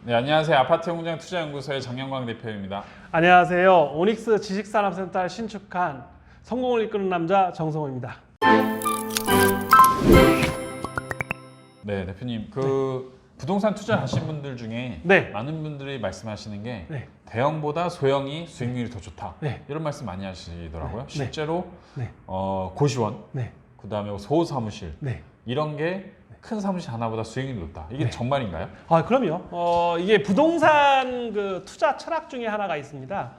네, 안녕하세요. 아파트용장 투자연구소의 장영광 대표입니다. 안녕하세요. 오닉스 지식산업센터를 신축한 성공을 이끄는 남자 정성호입니다. 네, 대표님. 부동산 투자하신 분들 중에 네. 많은 분들이 말씀하시는 게 네. 대형보다 소형이 수익률이 더 좋다. 네. 이런 말씀 많이 하시더라고요. 네. 실제로 네. 고시원, 네. 그다음에 소사무실 네. 이런 게 큰 사무실 하나보다 수익률이 높다. 이게 네. 정말인가요? 그럼요. 이게 부동산 투자 철학 중에 하나가 있습니다.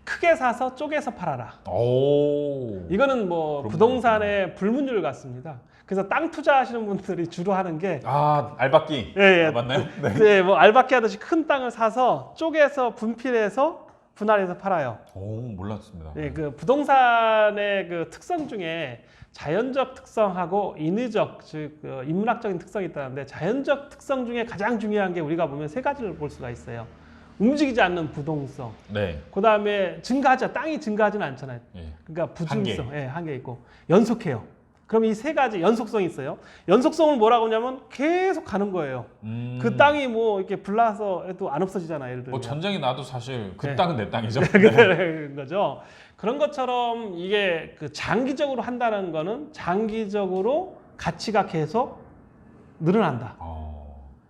크게 사서 쪼개서 팔아라. 오. 이거는 그렇군요. 부동산의 불문율 같습니다. 그래서 땅 투자하시는 분들이 주로 하는 게 알박기. 예. 맞나요? 네. 네, 알박기 하듯이 큰 땅을 사서 쪼개서 분필해서 분할해서 팔아요. 오, 몰랐습니다. 예, 부동산의 특성 중에 자연적 특성하고 인위적, 즉 인문학적인 특성이 있다는데, 자연적 특성 중에 가장 중요한 게 우리가 보면 세 가지를 볼 수가 있어요. 움직이지 않는 부동성, 네. 그 다음에 땅이 증가하지는 않잖아요. 예. 그러니까 부중성, 한계 있고 연속해요. 그럼 이 세 가지 연속성이 있어요. 연속성을 뭐라고 하냐면 계속 가는 거예요. 그 땅이 이렇게 불나서 해도 안 없어지잖아요. 예를 들면. 전쟁이 나도 사실 그 네. 땅은 내 땅이죠. 그런 거죠. 그런 것처럼 이게 장기적으로 한다는 거는 장기적으로 가치가 계속 늘어난다.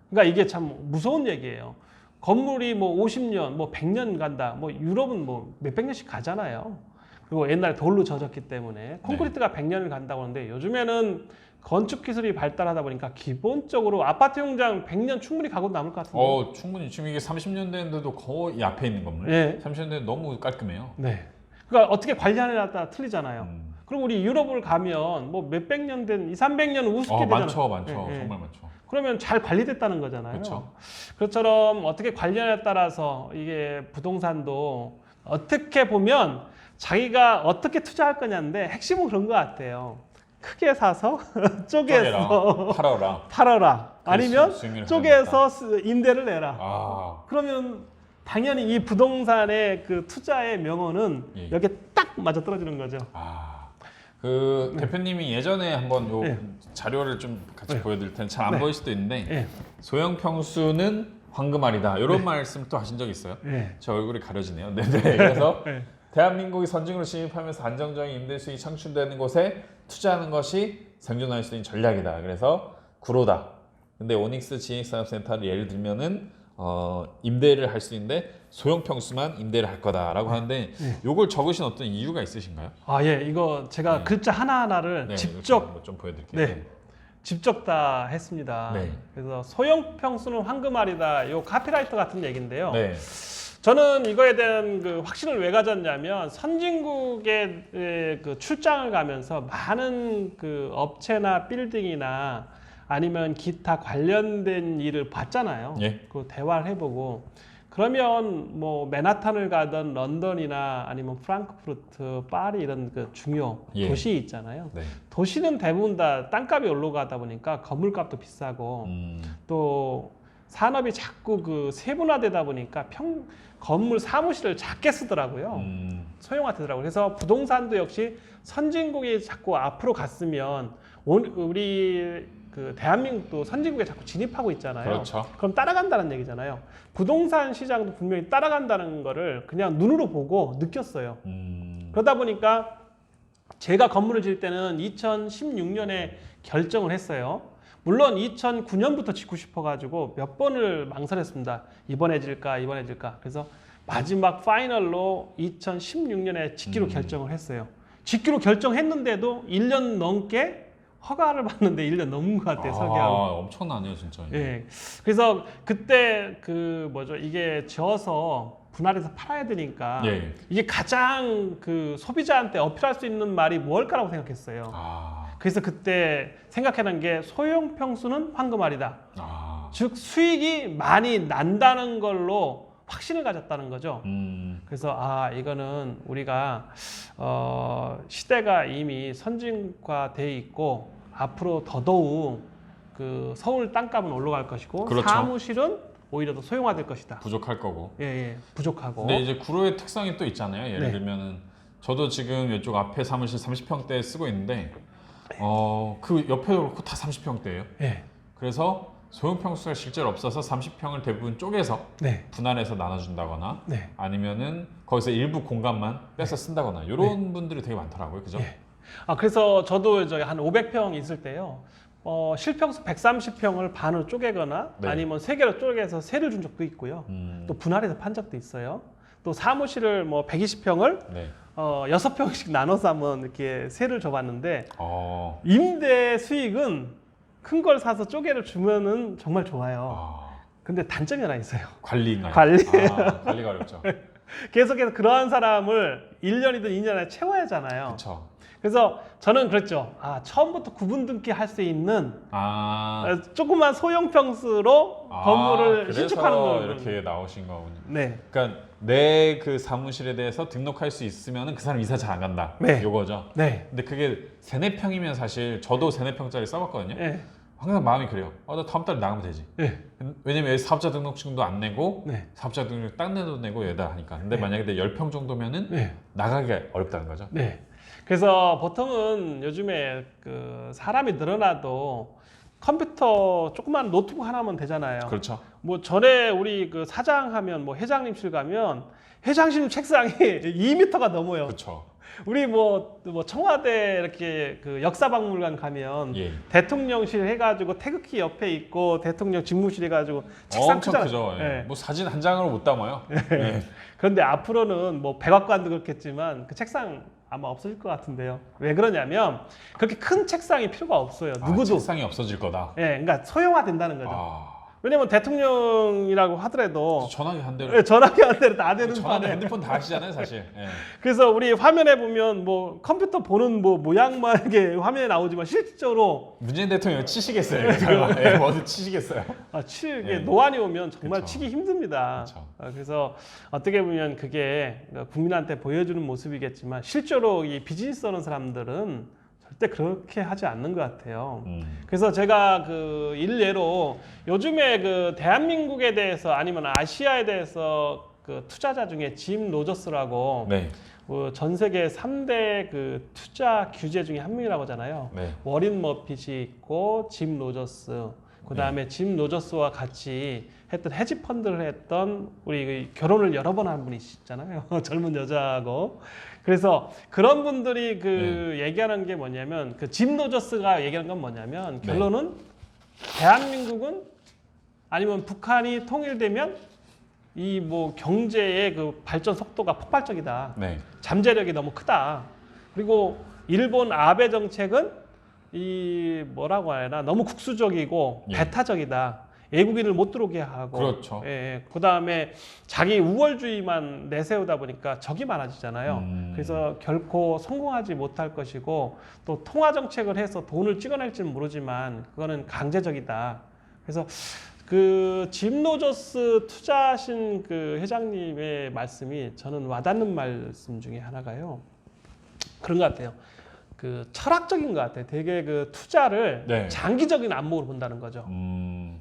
그러니까 이게 참 무서운 얘기예요. 건물이 50년, 100년 간다. 유럽은 몇백 년씩 가잖아요. 그리고 옛날에 돌로 젖었기 때문에 콘크리트가 100년을 간다고 하는데, 요즘에는 건축 기술이 발달하다 보니까 기본적으로 아파트 용장 100년 충분히 가고 남을 것 같은데. 충분히 지금 이게 30년 됐는데도 거의 앞에 있는 건물. 네. 30년 됐는데 너무 깔끔해요. 네. 그러니까 어떻게 관리하느냐에 따라 틀리잖아요. 그리고 우리 유럽을 가면 몇백 년 된 300년 우습게 되잖아요. 많죠. 네. 정말 많죠. 그러면 잘 관리됐다는 거잖아요. 그렇죠. 그것처럼 어떻게 관리하냐에 따라서 이게 부동산도 어떻게 보면 자기가 어떻게 투자할 거냐인데, 핵심은 그런 것 같아요. 크게 사서 쪼개서 팔아라. 아니면 쪼개서 임대를 내라. 그러면 당연히 이 부동산의 투자의 명언은 여기에 딱 맞아 떨어지는 거죠. 대표님이 예전에 한번 자료를 좀 같이 보여드릴 텐데 잘 안 보일 수도 있는데, 소형 평수는 황금알이다 이런 말씀 또 하신 적 있어요. 제 얼굴이 가려지네요. 그래서 대한민국이 선진국으로 진입하면서 안정적인 임대 수익이 창출되는 곳에 투자하는 것이 생존할 수 있는 전략이다. 그래서 구로다. 근데 오닉스 지식산업센터를 예를 들면은 임대를 할 수 있는데 소형 평수만 임대를 할 거다라고 하는데, 요걸 적으신 어떤 이유가 있으신가요? 이거 제가 글자 하나하나를 직접 좀 보여드릴게요. 직접 다 했습니다. 그래서 소형 평수는 황금알이다. 요 카피라이터 같은 얘기인데요. 저는 이거에 대한 확신을 왜 가졌냐면, 선진국에 출장을 가면서 많은 업체나 빌딩이나 아니면 기타 관련된 일을 봤잖아요. 대화를 해보고, 그러면 맨하탄을 가든 런던이나 아니면 프랑크푸르트, 파리 이런 중요 도시 있잖아요. 도시는 대부분 다 땅값이 올라가다 보니까 건물값도 비싸고, 또 산업이 자꾸 세분화되다 보니까 건물 사무실을 작게 쓰더라고요. 소형화되더라고요. 그래서 부동산도 역시 선진국이 자꾸 앞으로 갔으면, 우리 대한민국도 선진국에 자꾸 진입하고 있잖아요. 그렇죠. 그럼 따라간다는 얘기잖아요. 부동산 시장도 분명히 따라간다는 거를 그냥 눈으로 보고 느꼈어요. 그러다 보니까 제가 건물을 지을 때는 2016년에 결정을 했어요. 물론 2009년부터 짓고 싶어가지고 몇 번을 망설였습니다. 이번에 질까. 그래서 마지막 파이널로 2016년에 짓기로 결정을 했어요. 짓기로 결정했는데도 1년 넘게 허가를 받는데 1년 넘은 것 같아요. 설계하고. 엄청나네요, 진짜. 그래서 그때 이게 지어서 분할해서 팔아야 되니까 이게 가장 소비자한테 어필할 수 있는 말이 뭘까라고 생각했어요. 그래서 그때 생각해낸 게 소형 평수는 황금알이다. 즉 수익이 많이 난다는 걸로 확신을 가졌다는 거죠. 그래서 이거는 우리가 시대가 이미 선진화돼 있고, 앞으로 더더욱 서울 땅값은 올라갈 것이고, 사무실은 오히려 더 소형화될 것이다. 부족할 거고. 부족하고. 근데 이제 구로의 특성이 또 있잖아요. 예를 들면은 저도 지금 이쪽 앞에 사무실 30평대 쓰고 있는데, 그 옆에도 그렇고 다 30평대예요. 그래서 소형 평수가 실제로 없어서 30평을 대부분 쪼개서 네. 분할해서 나눠준다거나 네. 아니면은 거기서 일부 공간만 빼서 쓴다거나 이런 분들이 되게 많더라고요, 그죠? 네. 그래서 저도 저희 한 500평 있을 때요. 실평수 130평을 반으로 쪼개거나 네. 아니면 3개로 쪼개서 세를 준 적도 있고요. 또 분할해서 판 적도 있어요. 또 사무실을 뭐 120평을 네. 6평씩 나눠서 한번 이렇게 세를 줘봤는데 어. 임대 수익은 큰 걸 사서 쪼개를 주면은 정말 좋아요. 아. 근데 단점이 하나 있어요. 관리인가요? 관리. 관리가 어렵죠. 계속해서 그러한 사람을 1년이든 2년 안에 채워야 하잖아요. 그렇죠. 그래서 저는 그랬죠. 처음부터 구분 등기 할 수 있는 조그만 소형 평수로 건물을 신축하는 그래서 거예요. 이렇게 나오신 거군요. 네. 그러니까 내 그 사무실에 대해서 등록할 수 있으면 그 사람 이사 잘 안 간다. 네. 요거죠. 네. 근데 그게 3-4평이면 사실 저도 3-4평짜리 써봤거든요. 네. 항상 마음이 그래요. 나 다음 달에 나가면 되지. 네. 왜냐면 여기 사업자 등록증도 안 내고 네. 사업자 등록 딴 데도 내고 여기다 하니까. 근데 만약에 내 10평 정도면은 네. 나가기가 어렵다는 거죠. 네. 그래서 보통은 요즘에 그 사람이 늘어나도 컴퓨터 조그만 노트북 하나면 되잖아요. 그렇죠. 뭐 전에 우리 그 사장 하면 뭐 회장님실 가면 회장실 책상이 2m가 넘어요. 그렇죠. 우리 뭐 청와대 이렇게 그 역사박물관 가면 예. 대통령실 해가지고 태극기 옆에 있고 대통령 직무실 해가지고 책상 엄청 크잖아요. 크죠. 예. 네. 뭐 사진 한 장으로 못 담아요. 예. 그런데 앞으로는 뭐 백악관도 그렇겠지만 그 책상 아마 없어질 것 같은데요. 왜 그러냐면 그렇게 큰 책상이 필요가 없어요. 누구도. 책상이 없어질 거다. 예, 그러니까 소형화된다는 거죠. 왜냐면 대통령이라고 하더라도 전화기 한 대로. 예, 전화기 한 대로 다 되는 전화기 판에. 핸드폰 다 하시잖아요, 사실. 예. 그래서 우리 화면에 보면 뭐 컴퓨터 보는 뭐 모양만 이게 화면에 나오지만 실질적으로 문재인 대통령 치시겠어요. 예, 뭐든 치시겠어요. 이게 노안이 오면 정말 그쵸. 치기 힘듭니다. 그쵸. 그래서 어떻게 보면 그게 국민한테 보여주는 모습이겠지만 실제로 이 비즈니스 하는 사람들은 절대 그렇게 하지 않는 것 같아요. 그래서 제가 그 일례로 요즘에 그 대한민국에 대해서 아니면 아시아에 대해서 그 투자자 중에 짐 로저스라고 네. 전 세계 3대 그 투자 규제 중에 한 명이라고 하잖아요. 네. 워린 머핏이 있고 짐 로저스, 그다음에 짐 로저스와 같이 했던 헤지 펀드를 했던 우리 결혼을 여러 번 한 분이 있잖아요. 젊은 여자하고. 그래서 그런 분들이 얘기하는 게 뭐냐면 그 짐 로저스가 얘기하는 건 뭐냐면 결론은 대한민국은 아니면 북한이 통일되면 이 뭐 경제의 그 발전 속도가 폭발적이다. 네. 잠재력이 너무 크다. 그리고 일본 아베 정책은 이 뭐라고 해야 하나 너무 국수적이고 배타적이다. 외국인을 못 들어오게 하고, 그렇죠. 그다음에 자기 우월주의만 내세우다 보니까 적이 많아지잖아요. 그래서 결코 성공하지 못할 것이고 또 통화 정책을 해서 돈을 찍어낼지는 모르지만 그거는 강제적이다. 그래서 그 짐 로저스 투자하신 그 회장님의 말씀이 저는 와닿는 말씀 중에 하나가요. 그런 것 같아요. 그 철학적인 것 같아요. 되게 그 투자를 장기적인 안목으로 본다는 거죠.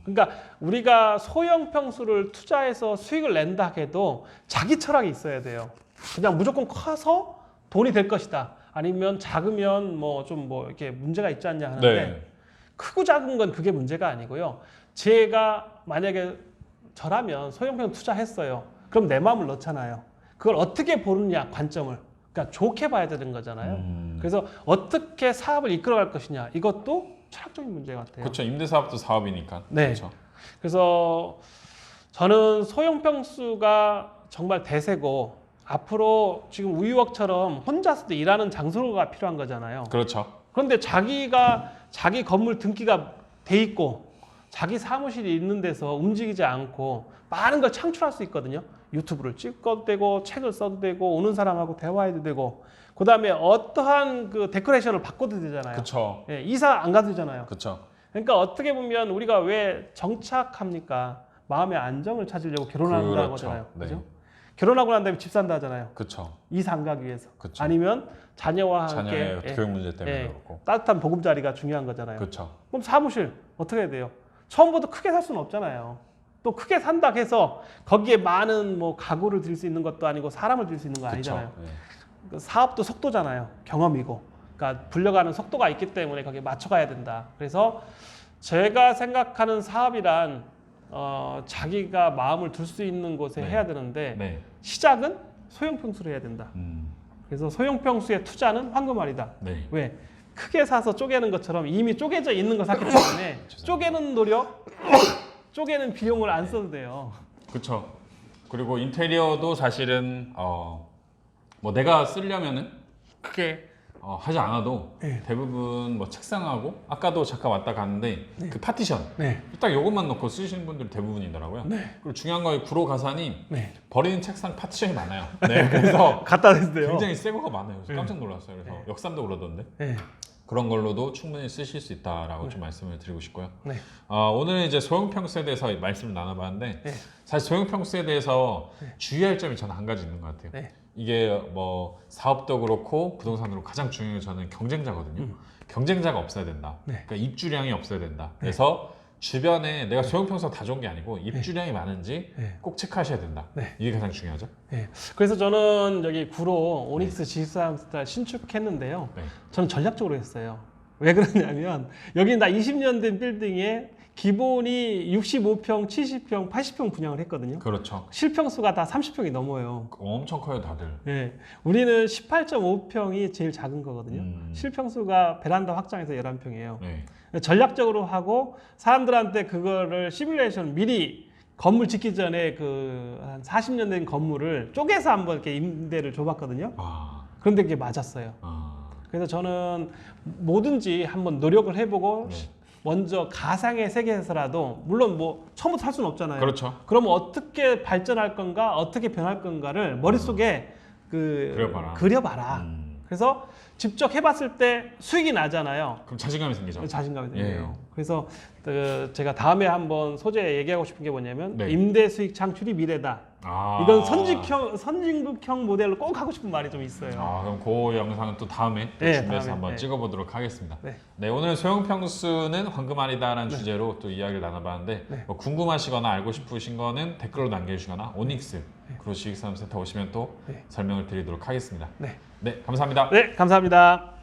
그러니까 우리가 소형 평수를 투자해서 수익을 낸다 해도 자기 철학이 있어야 돼요. 그냥 무조건 커서 돈이 될 것이다. 아니면 작으면 뭐 좀 뭐 이렇게 문제가 있지 않냐 하는데 크고 작은 건 그게 문제가 아니고요. 제가 만약에 저라면 소형 평수 투자했어요. 그럼 내 마음을 넣잖아요. 그걸 어떻게 보느냐 관점을. 그러니까 좋게 봐야 되는 거잖아요. 그래서 어떻게 사업을 이끌어갈 것이냐 이것도 철학적인 문제 같아요. 그렇죠. 임대사업도 사업이니까. 네. 그렇죠. 그래서 저는 소형 평수가 정말 대세고 앞으로 지금 우이웍처럼 혼자서도 일하는 장소가 필요한 거잖아요. 그렇죠. 그런데 자기가 자기 건물 등기가 돼 있고 자기 사무실이 있는 데서 움직이지 않고 많은 걸 창출할 수 있거든요. 유튜브를 찍어도 되고 책을 써도 되고 오는 사람하고 대화해도 되고 그다음에 어떠한 그 데코레이션을 바꿔도 되잖아요. 그렇죠. 이사 안 가도 되잖아요. 그렇죠. 그러니까 어떻게 보면 우리가 왜 정착합니까? 마음의 안정을 찾으려고 결혼한다고 하잖아요. 그죠? 결혼하고 난 다음에 집 산다 하잖아요. 그렇죠. 이사 안 가기 위해서. 그쵸. 아니면 자녀와 함께 자녀의 교육 문제 때문에 그렇고. 따뜻한 보금자리가 중요한 거잖아요. 그렇죠. 그럼 사무실 어떻게 해야 돼요? 처음부터 크게 살 수는 없잖아요. 또 크게 산다 해서 거기에 많은 뭐 가구를 들 수 있는 것도 아니고 사람을 들 수 있는 거 아니잖아요. 그 사업도 속도잖아요. 경험이고. 그러니까 불려가는 속도가 있기 때문에 거기에 맞춰가야 된다. 그래서 제가 생각하는 사업이란 자기가 마음을 둘 수 있는 곳에 네. 해야 되는데 네. 시작은 소형 평수로 해야 된다. 그래서 소형 평수의 투자는 황금알이다. 네. 왜? 크게 사서 쪼개는 것처럼 이미 쪼개져 있는 걸 샀기 때문에 쪼개는 노력, 쪼개는 비용을 안 써도 돼요. 그렇죠. 그리고 인테리어도 사실은 뭐 내가 쓰려면은 크게 하지 않아도 네. 대부분 뭐 책상하고 아까도 잠깐 왔다 갔는데 네. 그 파티션 네. 딱 요것만 놓고 쓰시는 분들이 대부분이더라고요. 네. 그리고 중요한 건 구로 가사니 네. 버리는 책상 파티션이 많아요. 네, 그래서 갖다 대세요. 굉장히 새 거가 많아요. 그래서 네. 깜짝 놀랐어요. 그래서 네. 역삼도 그러던데 네. 그런 걸로도 충분히 쓰실 수 있다라고 좀 말씀을 드리고 싶고요. 네. 오늘 이제 소형 평수에 대해서 말씀을 나눠봤는데 네. 사실 소형 평수에 대해서 주의할 점이 저는 한 가지 있는 것 같아요. 네. 이게 뭐 사업도 그렇고 부동산으로 가장 중요한 게 저는 경쟁자거든요. 경쟁자가 없어야 된다. 네. 그러니까 입주량이 없어야 된다. 그래서 주변에 내가 소형 평수가 다 좋은 게 아니고 입주량이 많은지 네. 꼭 체크하셔야 된다. 네. 이게 가장 중요하죠. 네. 그래서 저는 여기 구로 오닉스 G3 신축했는데요. 네. 저는 전략적으로 했어요. 왜 그러냐면 여기 나 20년 된 빌딩에 기본이 65평, 70평, 80평 분양을 했거든요. 그렇죠. 실평수가 다 30평이 넘어요. 엄청 커요, 다들. 네. 우리는 18.5평이 제일 작은 거거든요. 실평수가 베란다 확장해서 11평이에요. 네. 전략적으로 하고 사람들한테 그거를 시뮬레이션 미리 건물 짓기 전에 그 한 40년 된 건물을 쪼개서 한번 이렇게 임대를 줘봤거든요. 그런데 그게 맞았어요. 그래서 저는 뭐든지 한번 노력을 해보고 네. 먼저 가상의 세계에서라도 물론 뭐 처음부터 할 수는 없잖아요. 그렇죠. 그러면 어떻게 발전할 건가, 어떻게 변할 건가를 머릿속에 그려봐라. 그래서 직접 해봤을 때 수익이 나잖아요. 그럼 자신감이 생기죠. 자신감이 생겨요. 그래서 제가 다음에 한번 소재 얘기하고 싶은 게 뭐냐면 네. 임대 수익 창출이 미래다. 이건 선진국형 모델로 꼭 하고 싶은 말이 좀 있어요. 그럼 그 영상은 또 다음에 또 네, 준비해서 다음에, 한번 네. 찍어보도록 하겠습니다. 네. 네, 오늘 소형 평수는 황금알이다라는 주제로 또 이야기를 나눠봤는데 네. 뭐 궁금하시거나 알고 싶으신 거는 댓글로 남겨주시거나 오닉스 그리고 주식산업센터 오시면 또 네. 설명을 드리도록 하겠습니다. 네. 네, 감사합니다. 네, 감사합니다.